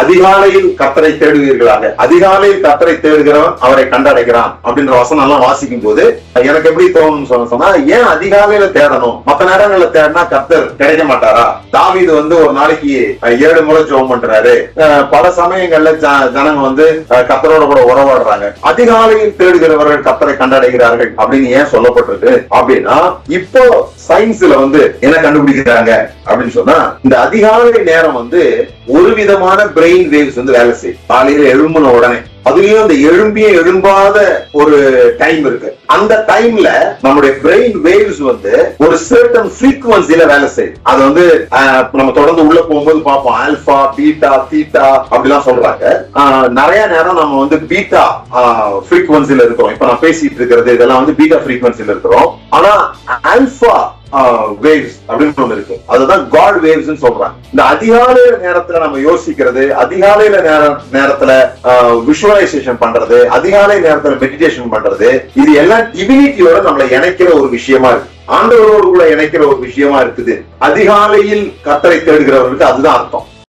அதிகாலையில் கர்த்தரை தேடுவீர்களாக. அதிகாலையில் கர்த்தரை தேடுகிறவன் அவரை கண்டடைகிறான் அப்படின்ற வசனம் எல்லாம் வாசிக்கும் போது எனக்கு எப்படி தோணும் சொன்னா, ஏன் அதிகாலையில தேடணும்? மத்த நேரங்கள்ல தேடினா கர்த்தர் கிடைக்க மாட்டாரா? தாவீது ஒரு நாளைக்கு 7 முறை ஜெபம் பண்றாரு. பல சமயங்கள்ல ஜனங்க கர்த்தரோட கூட உறவாடுறாங்க. அதிகாலையில் தேடுகிறவர்கள் கர்த்தரை கண்டடைகிறார்கள் அப்படின்னு ஏன் சொல்லப்பட்டிருக்கு அப்படின்னா, இப்போ சயின்ஸ்ல என்ன கண்டுபிடிக்கிறாங்க அப்படின்னு சொன்னா, இந்த அதிகாலை நேரம் ஒரு விதமான பிரெயின் வேவ்ஸ் வேலை செய்யும். காலையில எழும்பின உடனே அதுலயும் அந்த எழும்பாத ஒரு டைம் இருக்கு. அந்த டைம்ல நம்முடைய பிரெயின் வேவ்ஸ் ஒரு சர்டன் ஃப்ரீக்வன்சில வேலை செய்யுது. அது நம்ம தொடர்ந்து உள்ள போகும்போது பார்ப்போம், ஆல்பா, பீட்டா, தீட்டா அப்படிலாம் சொல்றாங்க. நிறைய நேரம் நம்ம பீட்டா ஃப்ரீக்வன்சில இருக்கிறோம். இப்ப நான் பேசிட்டு இருக்கிறது இதெல்லாம் பீட்டா ஃப்ரீக்வன்சில இருக்கிறோம். ஆனா ஆல்பா வேவ்ஸ் அப்படின்னு ஒண்ணு இருக்கு, அதுதான் காட் வேவ்ஸ் சொல்றாங்க. இந்த அதிகாலை நேரத்துல நம்ம யோசிக்கிறது, அதிகாலையில நேரத்துல விஷுவலைசேஷன் பண்றது, அதிகாலை நேரத்துல மெடிடேஷன் பண்றது, இது எல்லாம் டிவினிட்டியோட நம்மளை இணைக்கிற ஒரு விஷயமா இருக்கு. ஆண்டவரோடு கூட இணைக்கிற ஒரு விஷயமா இருக்குது. அதிகாலையில் கர்த்தரை தேடுகிறவர்களுக்கு அதுதான் அர்த்தம்.